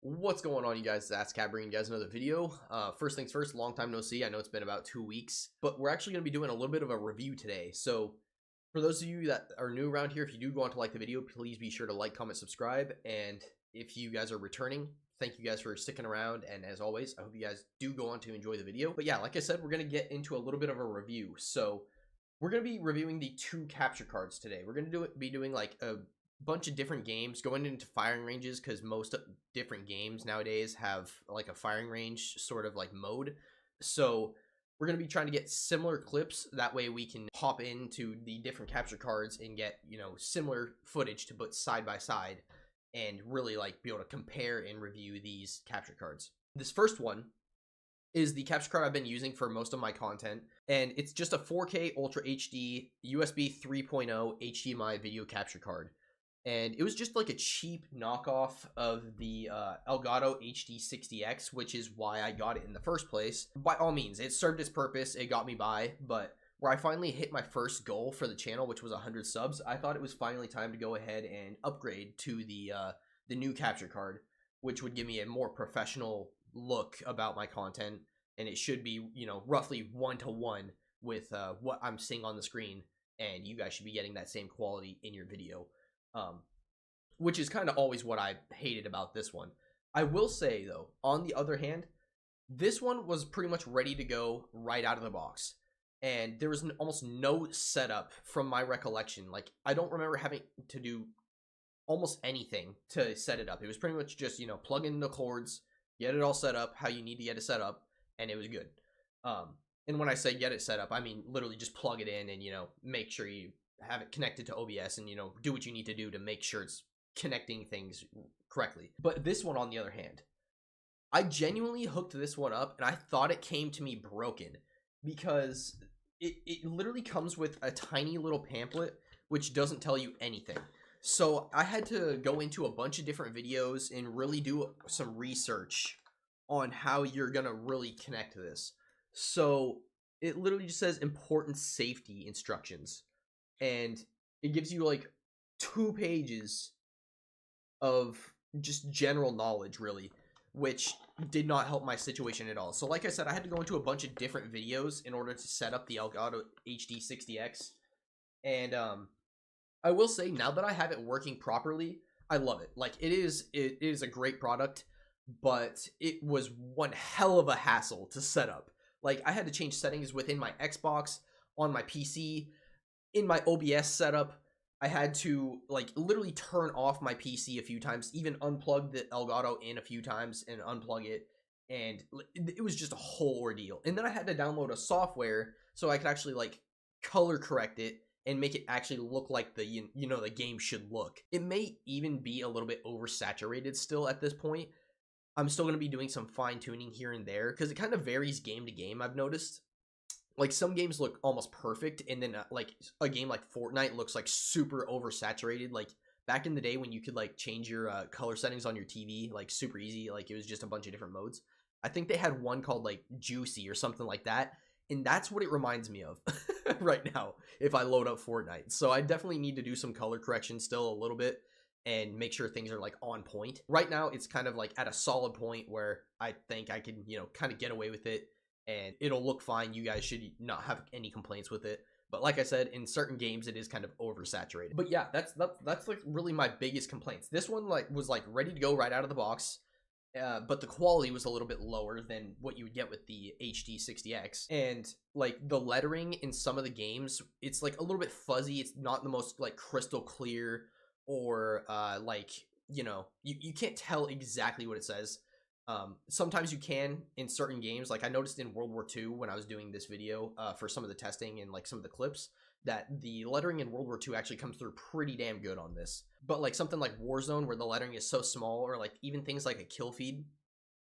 What's going on, you guys? That's Cat bringing you guys another video. First things first, long time no see. I know it's been about 2 weeks, but we're actually going to be doing a little bit of a review today. So for those of you that are new around here, if you do want to like the video, please be sure to like, comment, subscribe. And if you guys are returning, thank you guys for sticking around. And as always, I hope you guys do go on to enjoy the video. But yeah, like I said, we're going to get into a little bit of a review. So we're going to be reviewing the 2 capture cards today. We're going to be doing like a bunch of different games, going into firing ranges, because most different games nowadays have like a firing range sort of like mode. So we're going to be trying to get similar clips, that way we can hop into the different capture cards and get, you know, similar footage to put side by side and really like be able to compare and review these capture cards. This first one is the capture card I've been using for most of my content, and it's just a 4K Ultra HD USB 3.0 HDMI video capture card. And it was just like a cheap knockoff of the Elgato HD60 X, which is why I got it in the first place. By all means, it served its purpose, it got me by, but where I finally hit my first goal for the channel, which was 100 subs, I thought it was finally time to go ahead and upgrade to the new capture card, which would give me a more professional look about my content, and it should be, you know, roughly 1-to-1 with what I'm seeing on the screen, and you guys should be getting that same quality in your video. Which is kind of always what I hated about this one. I will say, though, on the other hand, this one was pretty much ready to go right out of the box. And there was almost no setup from my recollection. Like, I don't remember having to do almost anything to set it up. It was pretty much just, you know, plug in the cords, get it all set up how you need to get it set up, and it was good. And when I say get it set up, I mean literally just plug it in and, you know, make sure you have it connected to OBS and, you know, do what you need to do to make sure it's connecting things correctly. But this one, on the other hand, I genuinely hooked this one up and I thought it came to me broken, because it literally comes with a tiny little pamphlet which doesn't tell you anything. So I had to go into a bunch of different videos and really do some research on how you're gonna really connect to this. So it literally just says important safety instructions, and it gives you like 2 pages of just general knowledge, really, which did not help my situation at all. So like I said, I had to go into a bunch of different videos in order to set up the Elgato HD60 X, and I will say, now that I have it working properly, I love it. Like, it is a great product, but it was one hell of a hassle to set up. Like, I had to change settings within my Xbox, on my PC, in my OBS setup. I had to like literally turn off my PC a few times, even unplug the Elgato in a few times and unplug it, and it was just a whole ordeal. And then I had to download a software so I could actually like color correct it and make it actually look like the, you know, the game should look. It may even be a little bit oversaturated still at this point. I'm still going to be doing some fine tuning here and there, because it kind of varies game to game, I've noticed. Like, some games look almost perfect, and then like a game like Fortnite looks like super oversaturated. Like, back in the day when you could like change your color settings on your TV like super easy, like it was just a bunch of different modes. I think they had one called like Juicy or something like that, and that's what it reminds me of right now if I load up Fortnite. So I definitely need to do some color correction still a little bit and make sure things are like on point. Right now it's kind of like at a solid point where I think I can, you know, kind of get away with it, and it'll look fine. You guys should not have any complaints with it. But like I said, in certain games it is kind of oversaturated. But yeah, that's like really my biggest complaints. This one like was like ready to go right out of the box, but the quality was a little bit lower than what you would get with the HD60 X. And like the lettering in some of the games, it's like a little bit fuzzy. It's not the most like crystal clear, or like, you know, you can't tell exactly what it says. Sometimes you can in certain games. Like I noticed in World War II when I was doing this video for some of the testing and like some of the clips, that the lettering in World War II actually comes through pretty damn good on this. But like something like Warzone, where the lettering is so small, or like even things like a kill feed,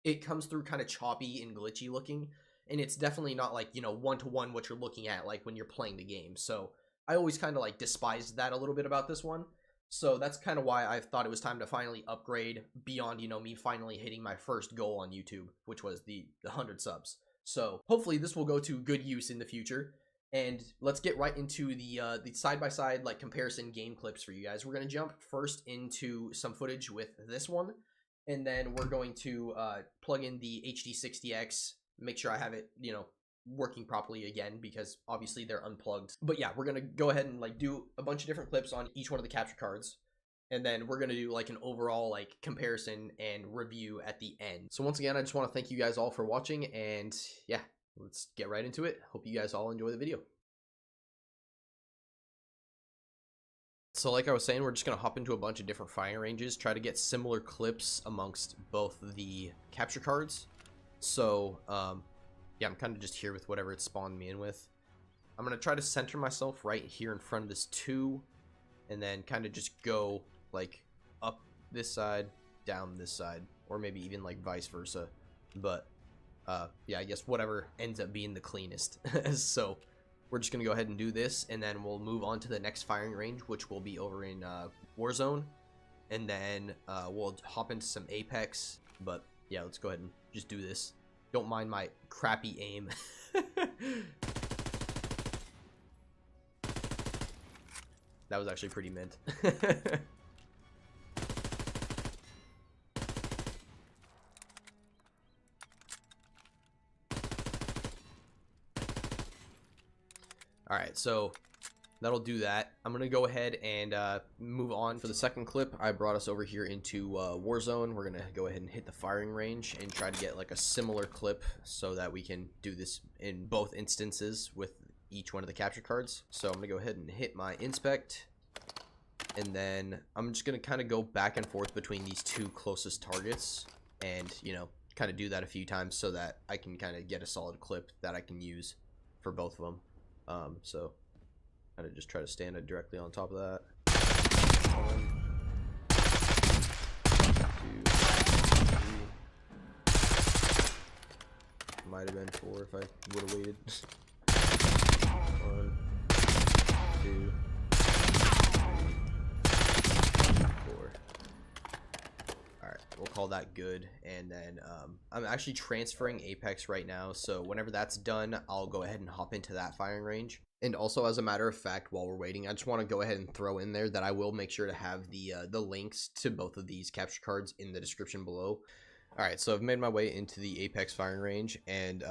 it comes through kind of choppy and glitchy looking, and it's definitely not like, you know, 1-to-1 what you're looking at like when you're playing the game. So I always kind of like despised that a little bit about this one. So that's kind of why I thought it was time to finally upgrade beyond, you know, me finally hitting my first goal on YouTube, which was the 100 subs. So hopefully this will go to good use in the future. And let's get right into the side-by-side like comparison game clips for you guys. We're going to jump first into some footage with this one, And then we're going to plug in the HD60 X, make sure I have it, working properly again, because obviously they're unplugged. But yeah, we're gonna go ahead and like do a bunch of different clips on each one of the capture cards, and then we're gonna do like an overall like comparison and review at the end. So once again, I just want to thank you guys all for watching, and yeah, let's get right into it. Hope you guys all enjoy the video. So like I was saying, we're just going to hop into a bunch of different firing ranges, try to get similar clips amongst both the capture cards. So, yeah, I'm kind of just here with whatever it spawned me in with. I'm going to try to center myself right here in front of this 2, and then kind of just go, like, up this side, down this side, or maybe even, like, vice versa. But, yeah, I guess whatever ends up being the cleanest. So we're just going to go ahead and do this, and then we'll move on to the next firing range, which will be over in Warzone. And then we'll hop into some Apex. But yeah, let's go ahead and just do this. Don't mind my crappy aim. That was actually pretty mint. Alright, so that'll do that. I'm going to go ahead and move on. For the second clip, I brought us over here into Warzone. We're going to go ahead and hit the firing range and try to get like a similar clip so that we can do this in both instances with each one of the capture cards. So I'm going to go ahead and hit my inspect, and then I'm just going to kind of go back and forth between these 2 closest targets and, kind of do that a few times so that I can kind of get a solid clip that I can use for both of them. So kind of just try to stand it directly on top of that. 1, 2, 3. Might have been 4 if I would have waited. 1, 2, 3, 4. Alright, we'll call that good. And then I'm actually transferring Apex right now, so whenever that's done, I'll go ahead and hop into that firing range. And also, as a matter of fact, while we're waiting, I just want to go ahead and throw in there that I will make sure to have the links to both of these capture cards in the description below. Alright, so I've made my way into the Apex firing range, and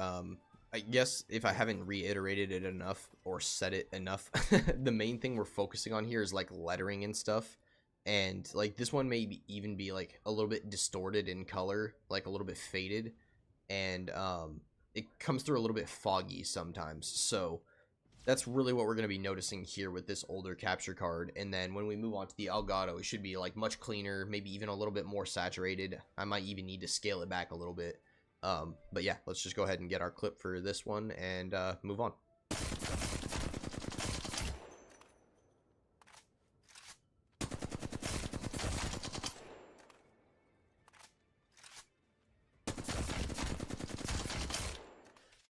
I guess if I haven't reiterated it enough or said it enough, the main thing we're focusing on here is like lettering and stuff. And like this one may even be like a little bit distorted in color, like a little bit faded, and it comes through a little bit foggy sometimes. So that's really what we're going to be noticing here with this older capture card. And then when we move on to the Elgato, it should be like much cleaner, maybe even a little bit more saturated. I might even need to scale it back a little bit. But yeah, let's just go ahead and get our clip for this one and move on.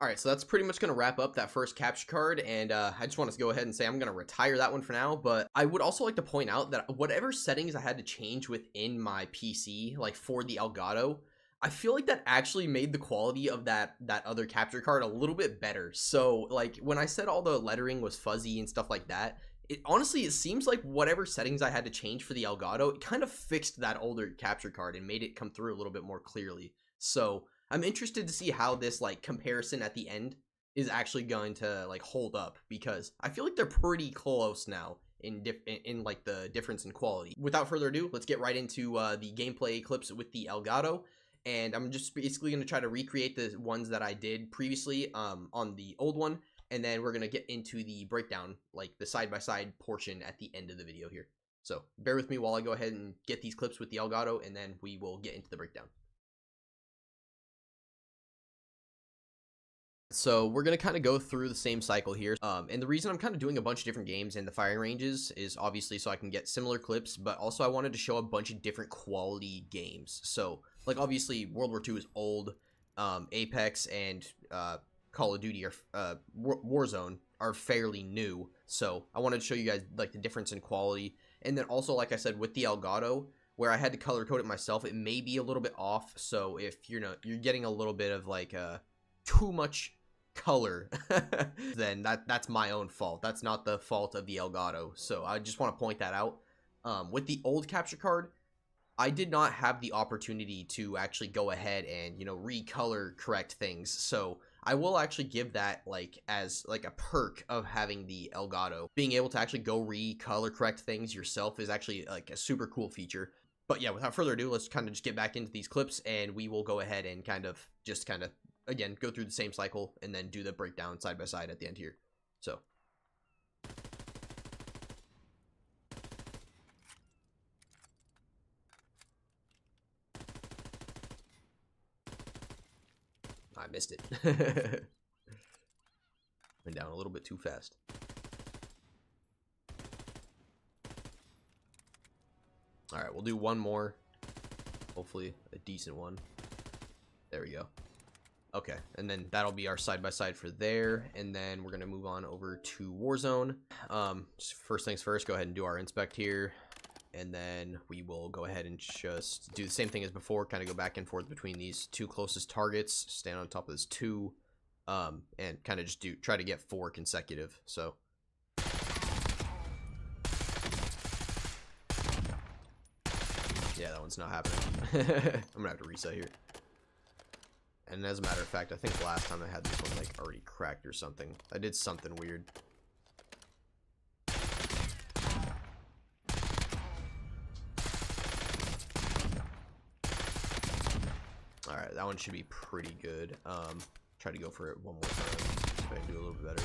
Alright, so that's pretty much going to wrap up that first capture card, and I just want to go ahead and say I'm going to retire that one for now, but I would also like to point out that whatever settings I had to change within my PC, like for the Elgato, I feel like that actually made the quality of that other capture card a little bit better. So, like, when I said all the lettering was fuzzy and stuff like that, honestly, it seems like whatever settings I had to change for the Elgato, it kind of fixed that older capture card and made it come through a little bit more clearly. So I'm interested to see how this like comparison at the end is actually going to like hold up, because I feel like they're pretty close now in like the difference in quality. Without further ado, let's get right into the gameplay clips with the Elgato, and I'm just basically going to try to recreate the ones that I did previously on the old one, and then we're going to get into the breakdown, like the side-by-side portion at the end of the video here. So bear with me while I go ahead and get these clips with the Elgato, and then we will get into the breakdown. So we're going to kind of go through the same cycle here. And the reason I'm kind of doing a bunch of different games in the firing ranges is obviously so I can get similar clips, but also I wanted to show a bunch of different quality games. So like obviously World War II is old, Apex and Call of Duty or Warzone are fairly new. So I wanted to show you guys like the difference in quality. And then also, like I said, with the Elgato, where I had to color code it myself, it may be a little bit off. So if you're getting a little bit of like too much color, then that's my own fault. That's not the fault of the Elgato. So I just want to point that out. With the old capture card, I did not have the opportunity to actually go ahead and, you know, recolor correct things. So I will actually give that like as like a perk of having the Elgato. Being able to actually go recolor correct things yourself is actually like a super cool feature. But yeah, without further ado, let's kind of just get back into these clips, and we will go ahead and kind of again go through the same cycle and then do the breakdown side by side at the end here. So I missed it. Went down a little bit too fast. All right, we'll do one more. Hopefully a decent one. There we go. Okay, and then that'll be our side-by-side for there, and then we're going to move on over to Warzone. First things first, go ahead and do our inspect here, and then we will go ahead and just do the same thing as before, kind of go back and forth between these two closest targets, stand on top of this 2, and kind of just try to get 4 consecutive. So yeah, that one's not happening. I'm gonna have to reset here. And as a matter of fact, I think last time I had this one like already cracked or something. I did something weird. Alright, that one should be pretty good. Try to go for it one more time. See if I can do a little bit better.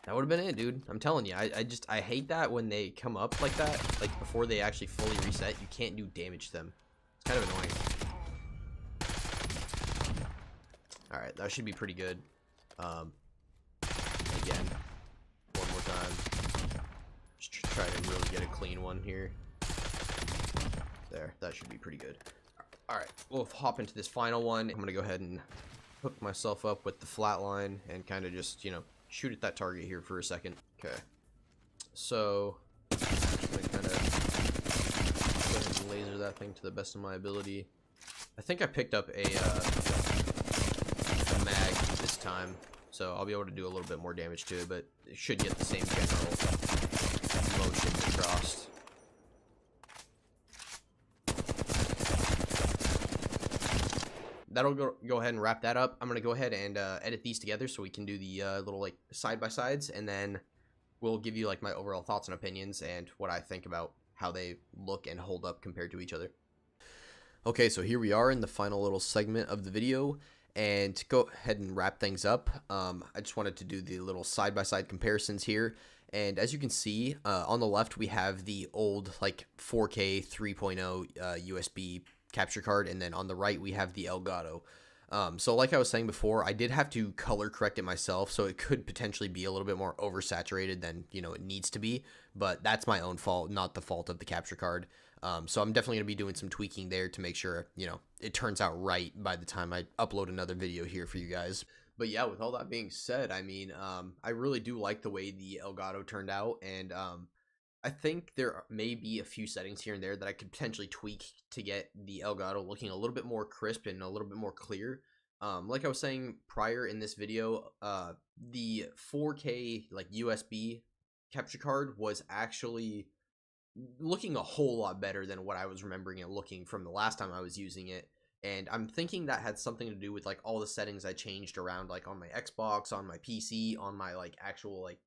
That would have been it, dude. I'm telling you, I hate that when they come up like that, like before they actually fully reset, you can't do damage to them. It's kind of annoying. Alright, that should be pretty good. Again, one more time. Just try to really get a clean one here. There, that should be pretty good. Alright, we'll hop into this final one. I'm gonna go ahead and hook myself up with the flatline and kind of just, you know, shoot at that target here for a second. Okay, so I'm gonna kind of go ahead and laser that thing to the best of my ability. I think I picked up a mag this time, so I'll be able to do a little bit more damage to it, but it should get the same general motion across. That'll go ahead and wrap that up. I'm going to go ahead and edit these together so we can do the little like side-by-sides, and then we'll give you like my overall thoughts and opinions and what I think about how they look and hold up compared to each other. Okay, so here we are in the final little segment of the video, and to go ahead and wrap things up, I just wanted to do the little side-by-side comparisons here. And as you can see, on the left we have the old like 4K 3.0 USB capture card, and then on the right we have the Elgato. So like I was saying before, I did have to color correct it myself, so it could potentially be a little bit more oversaturated than, you know, it needs to be, but that's my own fault, not the fault of the capture card. So I'm definitely going to be doing some tweaking there to make sure, you know, it turns out right by the time I upload another video here for you guys. But yeah, with all that being said, I mean, I really do like the way the Elgato turned out, and I think there may be a few settings here and there that I could potentially tweak to get the Elgato looking a little bit more crisp and a little bit more clear. Like I was saying prior in this video, the 4K like USB capture card was actually looking a whole lot better than what I was remembering it looking from the last time I was using it. And I'm thinking that had something to do with like all the settings I changed around, like on my Xbox, on my PC, on my like actual like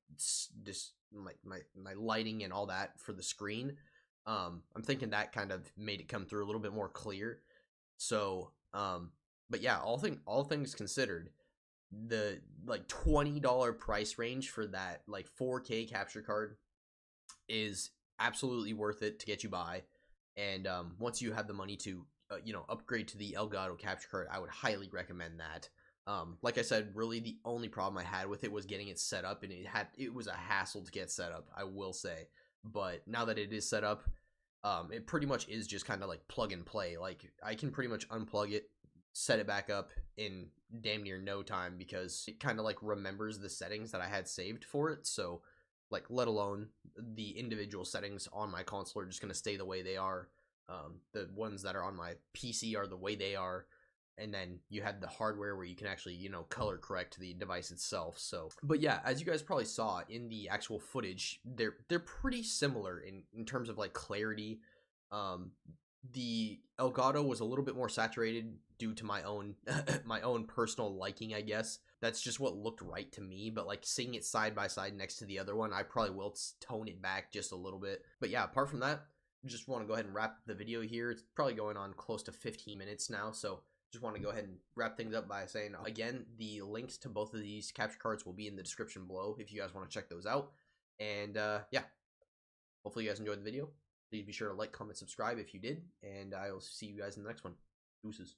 just my lighting and all that for the screen. I'm thinking that kind of made it come through a little bit more clear. So but yeah, all things considered, the like $20 price range for that like 4K capture card is absolutely worth it to get you by. And once you have the money to you know, upgrade to the Elgato capture card, I would highly recommend that. Like I said, really the only problem I had with it was getting it set up, and it was a hassle to get set up, I will say. But now that it is set up, it pretty much is just kind of like plug and play. Like I can pretty much unplug it, set it back up in damn near no time, because it kind of like remembers the settings that I had saved for it. So like, let alone the individual settings on my console are just going to stay the way they are. The ones that are on my PC are the way they are, and then you had the hardware where you can actually, you know, color correct the device itself. So, but yeah, as you guys probably saw in the actual footage, they're pretty similar in terms of like clarity. The Elgato was a little bit more saturated due to my own my own personal liking, I guess. That's just what looked right to me, but like seeing it side by side next to the other one, I probably will tone it back just a little bit. But yeah, apart from that, just want to go ahead and wrap the video here. It's probably going on close to 15 minutes now, so just want to go ahead and wrap things up by saying, again, the links to both of these capture cards will be in the description below if you guys want to check those out. And yeah, hopefully you guys enjoyed the video. Please be sure to like, comment, subscribe if you did, and I will see you guys in the next one. Deuces.